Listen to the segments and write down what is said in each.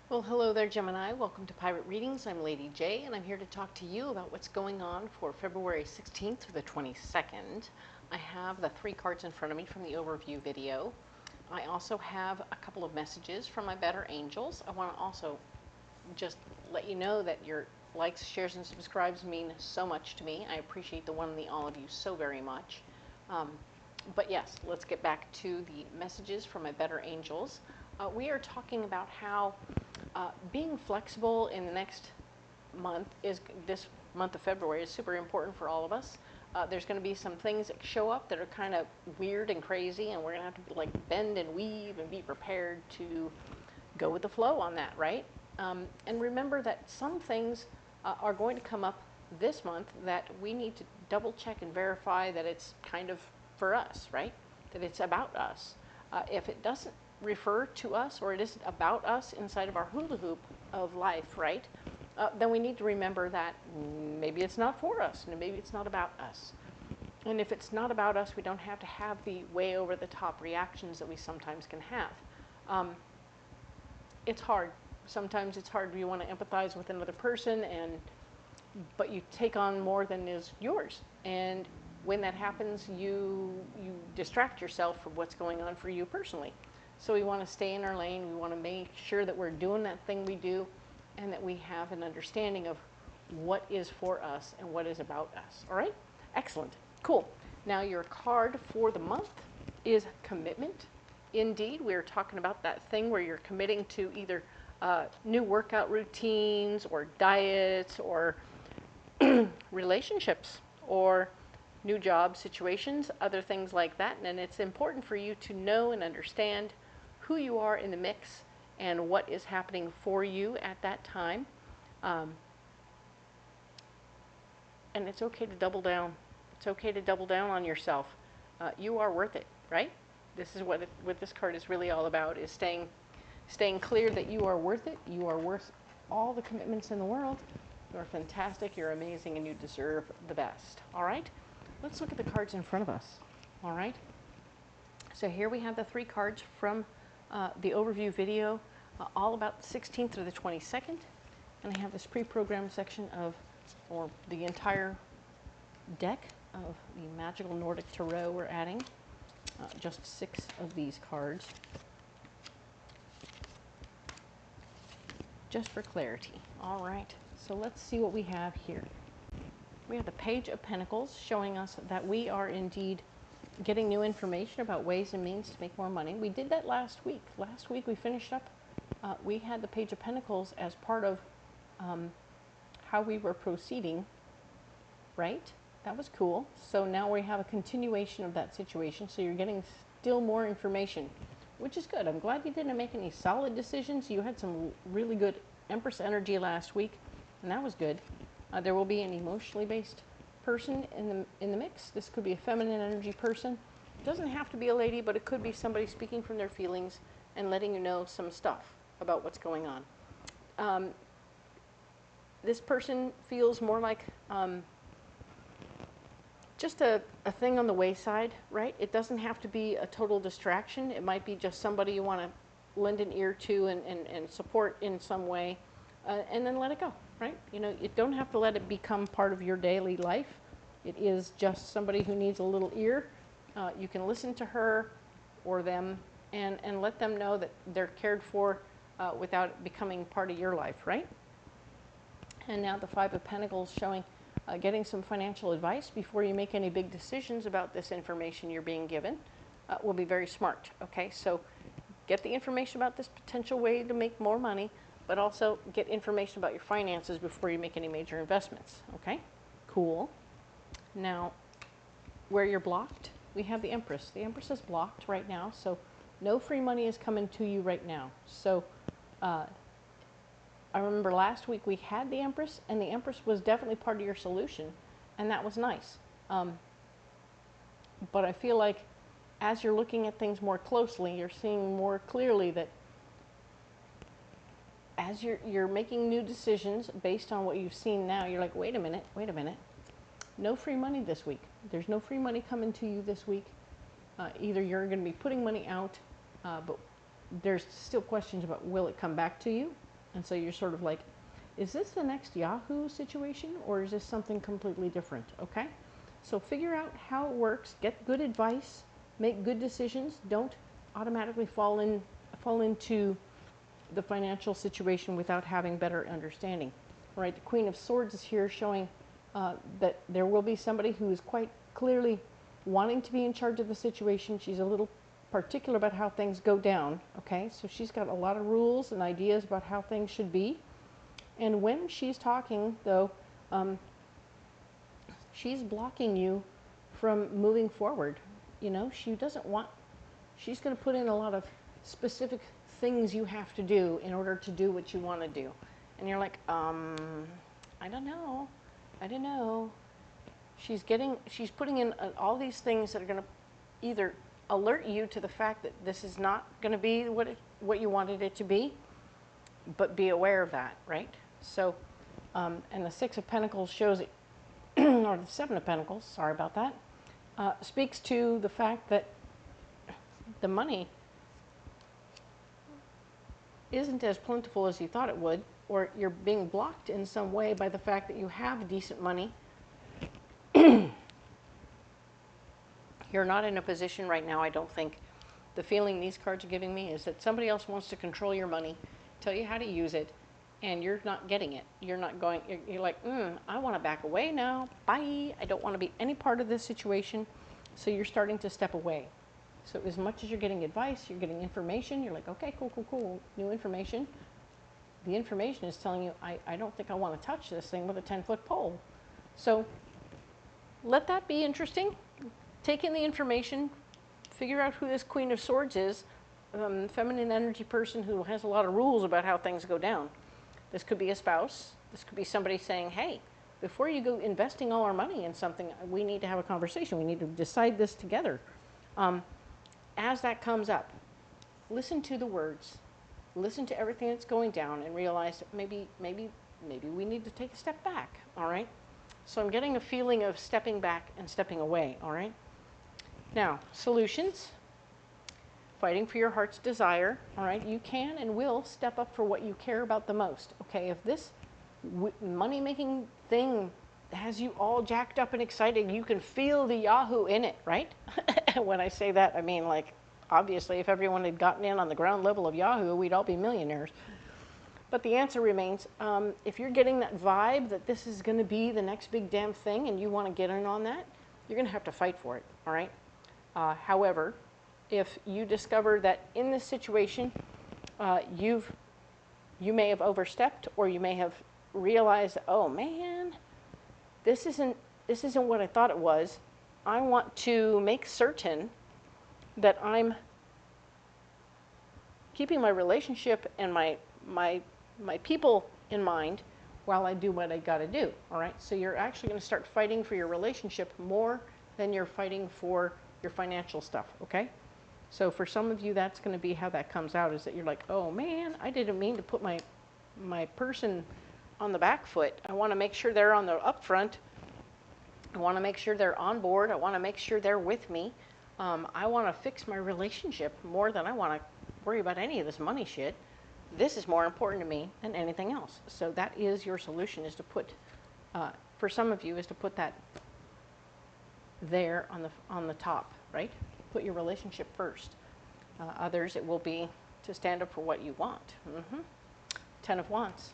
Well, hello there, Gemini. Welcome to Pirate Readings. I'm Lady J, and I'm here to talk to you about what's going on for February 16th through the 22nd. I have the 3 cards in front of me from the overview video. I also have a couple of messages from my better angels. I want to also just let you know that your likes, shares, and subscribes mean so much to me. I appreciate the one and the all of you so very much. But yes, let's get back to the messages from my better angels. We are talking about how being flexible in the next month this month of February is super important for all of us. There's going to be some things that show up that are kind of weird and crazy, and we're going to have to like bend and weave and be prepared to go with the flow on that, right? And remember that some things are going to come up this month that we need to double check and verify that it's kind of for us, right? That it's about us. If it doesn't refer to us or it isn't about us inside of our hula hoop of life, right? Then we need to remember that maybe it's not for us and maybe it's not about us. And if it's not about us, we don't have to have the way over the top reactions that we sometimes can have. It's hard. Sometimes it's hard. You want to empathize with another person, but you take on more than is yours. And when that happens, you distract yourself from what's going on for you personally. So we want to stay in our lane. We want to make sure that we're doing that thing we do and that we have an understanding of what is for us and what is about us. All right? Excellent. Cool. Now your card for the month is commitment. Indeed, we're talking about that thing where you're committing to either new workout routines or diets or relationships or new job situations, other things like that. And it's important for you to know and understand who you are in the mix and what is happening for you at that time. And it's okay to double down. It's okay to double down on yourself. You are worth it, right? This is what this card is really all about, is staying clear that you are worth it. You are worth all the commitments in the world. You are fantastic, you're amazing, and you deserve the best. All right? Let's look at the cards in front of us. All right? So here we have the 3 cards from the overview video, all about the 16th through the 22nd. And I have this pre-programmed section or the entire deck of the magical Nordic Tarot we're adding. Just 6 of these cards. Just for clarity. All right, so let's see what we have here. We have the Page of Pentacles showing us that we are indeed getting new information about ways and means to make more money. We did that last week. Last week we finished up, we had the Page of Pentacles as part of how we were proceeding, right? That was cool. So now we have a continuation of that situation. So you're getting still more information, which is good. I'm glad you didn't make any solid decisions. You had some really good Empress energy last week, and that was good. There will be an emotionally based person in the mix. This could be a feminine energy person. It doesn't have to be a lady, but it could be somebody speaking from their feelings and letting you know some stuff about what's going on. This person feels more like just a thing on the wayside, right? It doesn't have to be a total distraction. It might be just somebody you want to lend an ear to and support in some way, and then let it go, right? You know, you don't have to let it become part of your daily life. It is just somebody who needs a little ear. You can listen to her or them and let them know that they're cared for without it becoming part of your life, right? And now the 5 of Pentacles showing getting some financial advice before you make any big decisions about this information you're being given will be very smart, okay? So get the information about this potential way to make more money, but also get information about your finances before you make any major investments, okay? Cool. Now, where you're blocked, we have the Empress. The Empress is blocked right now, so no free money is coming to you right now. So I remember last week we had the Empress, and the Empress was definitely part of your solution, and that was nice. But I feel like as you're looking at things more closely, you're seeing more clearly that as you're making new decisions based on what you've seen now, you're like, wait a minute. No free money this week. There's no free money coming to you this week. Either you're going to be putting money out, but there's still questions about will it come back to you? And so you're sort of like, is this the next Yahoo situation, or is this something completely different? Okay? So figure out how it works, get good advice, make good decisions. Don't automatically fall into the financial situation without having better understanding. All right, the Queen of Swords is here showing that there will be somebody who is quite clearly wanting to be in charge of the situation. She's a little particular about how things go down, okay? So she's got a lot of rules and ideas about how things should be. And when she's talking, though, she's blocking you from moving forward. You know, she doesn't want, she's going to put in a lot of specific things you have to do in order to do what you want to do. And you're like, I don't know. She's putting in all these things that are going to either alert you to the fact that this is not going to be what you wanted it to be, but be aware of that, right? So, and the Six of Pentacles shows it, or the Seven of Pentacles, sorry about that, speaks to the fact that the money isn't as plentiful as you thought it would, or you're being blocked in some way by the fact that you have decent money. You're not in a position right now, I don't think. The feeling these cards are giving me is that somebody else wants to control your money, tell you how to use it, and you're not getting it. You're not going, you're like, I want to back away now. Bye. I don't want to be any part of this situation. So you're starting to step away. So as much as you're getting advice, you're getting information, you're like, okay, cool, new information. The information is telling you, I don't think I want to touch this thing with a 10-foot pole. So let that be interesting. Take in the information, figure out who this Queen of Swords is, feminine energy person who has a lot of rules about how things go down. This could be a spouse. This could be somebody saying, hey, before you go investing all our money in something, we need to have a conversation. We need to decide this together. As that comes up, listen to the words. Listen to everything that's going down and realize that maybe we need to take a step back, all right? So I'm getting a feeling of stepping back and stepping away, all right? Now, solutions. Fighting for your heart's desire, all right? You can and will step up for what you care about the most, okay? If this money-making thing has you all jacked up and excited, you can feel the Yahoo in it, right? When I say that, I mean, like, obviously, if everyone had gotten in on the ground level of Yahoo, we'd all be millionaires. But the answer remains, if you're getting that vibe that this is going to be the next big damn thing and you want to get in on that, you're going to have to fight for it, all right? However, if you discover that in this situation, you may have overstepped, or you may have realized, oh man, this isn't what I thought it was. I want to make certain that I'm keeping my relationship and my people in mind while I do what I got to do, all right? So you're actually going to start fighting for your relationship more than you're fighting for your financial stuff, okay? So for some of you, that's going to be how that comes out, is that you're like, oh man, I didn't mean to put my person on the back foot. I want to make sure they're on the up front. I want to make sure they're on board. I want to make sure they're with me. I want to fix my relationship more than I want to worry about any of this money shit. This is more important to me than anything else. So that is your solution, is to put, for some of you, is to put that there on the top, right? Put your relationship first. Others, it will be to stand up for what you want. 10 of Wands.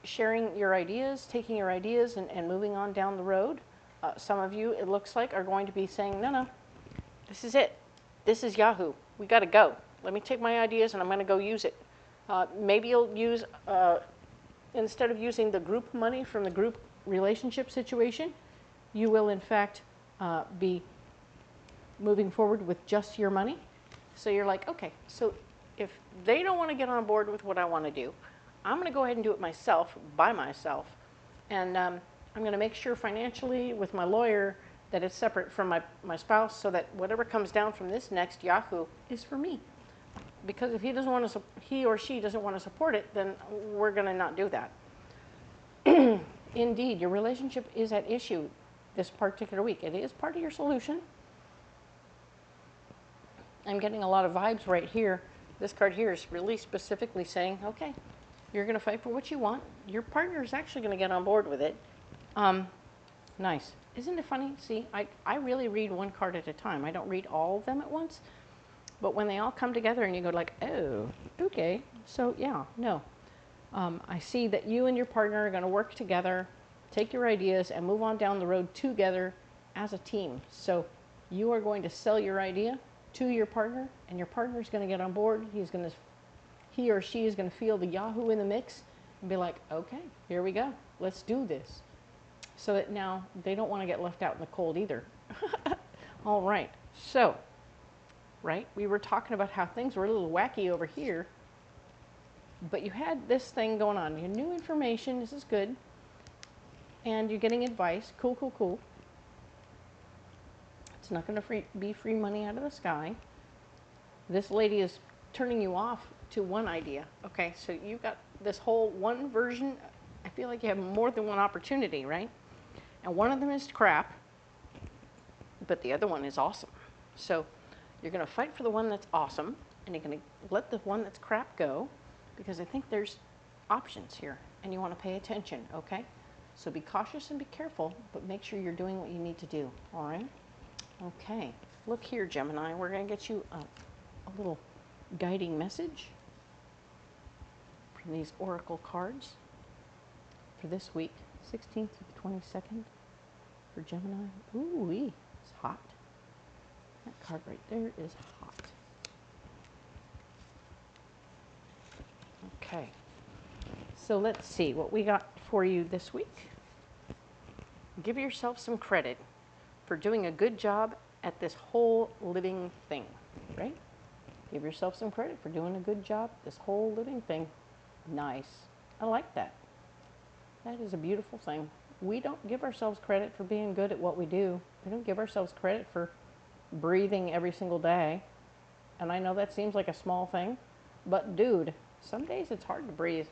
Sharing your ideas, taking your ideas and moving on down the road. Some of you, it looks like, are going to be saying, no, this is it. This is Yahoo. We got to go. Let me take my ideas and I'm going to go use it. Maybe you'll use, instead of using the group money from the group relationship situation, you will in fact be moving forward with just your money. So you're like, okay, so if they don't want to get on board with what I want to do, I'm going to go ahead and do it myself, by myself. And I'm going to make sure financially with my lawyer that it's separate from my spouse, so that whatever comes down from this next Yahoo is for me. Because if he or she doesn't want to support it, then we're going to not do that. Indeed, your relationship is at issue this particular week. It is part of your solution. I'm getting a lot of vibes right here This card here is really specifically saying, okay, you're going to fight for what you want. Your partner is actually going to get on board with it. Nice. Isn't it funny? See, I really read one card at a time. I don't read all of them at once. But when they all come together and you go like, oh, okay. So yeah, no. I see that you and your partner are going to work together, take your ideas, and move on down the road together as a team. So you are going to sell your idea to your partner, and your partner is going to get on board. He or she is going to feel the Yahoo in the mix and be like, okay, here we go. Let's do this. So that now they don't want to get left out in the cold either. All right. So, right, we were talking about how things were a little wacky over here. But you had this thing going on. Your new information, this is good. And you're getting advice. Cool, cool, cool. It's not going to be free money out of the sky. This lady is turning you off to one idea. Okay, so you've got this whole one version. I feel like you have more than one opportunity, right? And one of them is crap, but the other one is awesome. So you're going to fight for the one that's awesome, and you're going to let the one that's crap go, because I think there's options here, and you want to pay attention, okay? So be cautious and be careful, but make sure you're doing what you need to do, all right? Okay, look here, Gemini. We're going to get you a little guiding message from these oracle cards for this week, 16th to the 22nd for Gemini. Ooh-wee, it's hot. That card right there is hot. Okay, so let's see what we got for you this week. Give yourself some credit for doing a good job at this whole living thing, right? Give yourself some credit for doing a good job, this whole living thing. Nice. I like that. That is a beautiful thing. We don't give ourselves credit for being good at what we do. We don't give ourselves credit for breathing every single day. And I know that seems like a small thing, but dude, some days it's hard to breathe.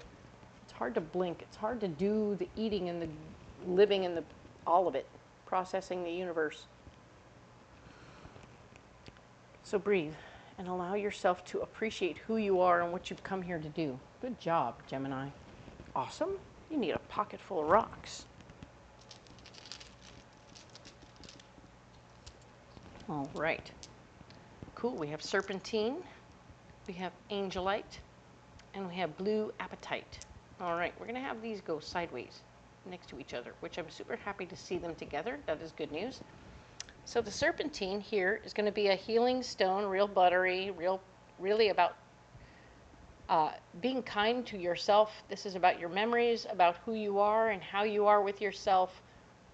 It's hard to blink. It's hard to do the eating and the living and all of it, processing the universe. So breathe and allow yourself to appreciate who you are and what you've come here to do. Good job, Gemini. Awesome. You need a pocket full of rocks. All right. Cool. We have serpentine, we have angelite, and we have blue apatite. All right. We're going to have these go sideways next to each other, which I'm super happy to see them together. That is good news. So the serpentine here is going to be a healing stone, real buttery, really about being kind to yourself. This is about your memories, about who you are and how you are with yourself,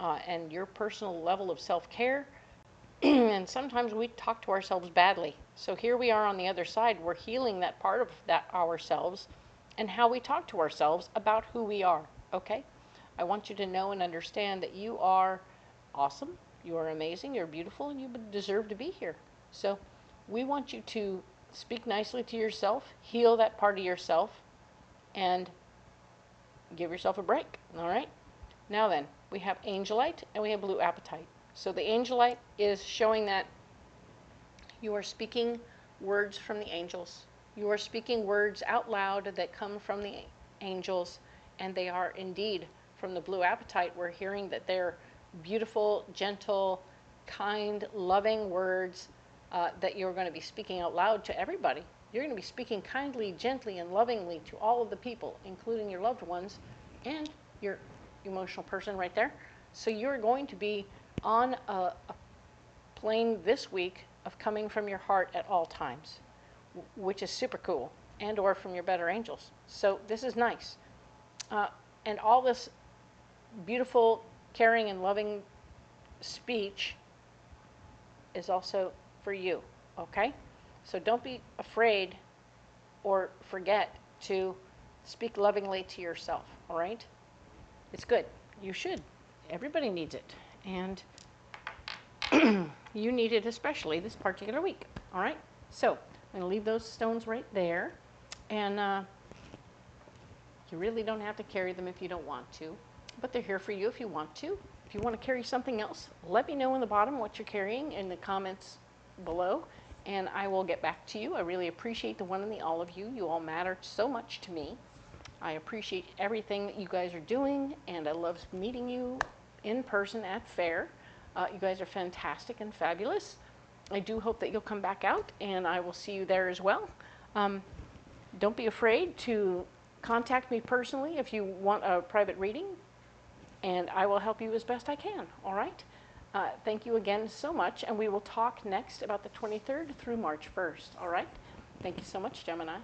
and your personal level of self-care. And sometimes we talk to ourselves badly. So here we are on the other side. We're healing that part of that ourselves and how we talk to ourselves about who we are, okay? I want you to know and understand that you are awesome, you are amazing, you're beautiful, and you deserve to be here. So we want you to speak nicely to yourself, heal that part of yourself, and give yourself a break, all right? Now then, we have angelite and we have blue apatite. So the angelite is showing that you are speaking words from the angels. You are speaking words out loud that come from the angels, and they are indeed from the blue apatite. We're hearing that they're beautiful, gentle, kind, loving words that you're going to be speaking out loud to everybody. You're going to be speaking kindly, gently, and lovingly to all of the people, including your loved ones and your emotional person right there. So you're going to be on a plane this week of coming from your heart at all times, which is super cool, and or from your better angels. So this is nice. And all this beautiful, caring, and loving speech is also for you, okay? So don't be afraid or forget to speak lovingly to yourself, all right? It's good. You should. Everybody needs it. And you need it especially this particular week, all right? So I'm going to leave those stones right there. And you really don't have to carry them if you don't want to, but they're here for you if you want to. If you want to carry something else, let me know in the bottom what you're carrying in the comments below, and I will get back to you. I really appreciate the one and the all of you. You all matter so much to me. I appreciate everything that you guys are doing, and I love meeting you in person at Faire. You guys are fantastic and fabulous. I do hope that you'll come back out, and I will see you there as well. Don't be afraid to contact me personally if you want a private reading, and I will help you as best I can, all right? Thank you again so much, and we will talk next about the 23rd through March 1st, all right? Thank you so much, Gemini.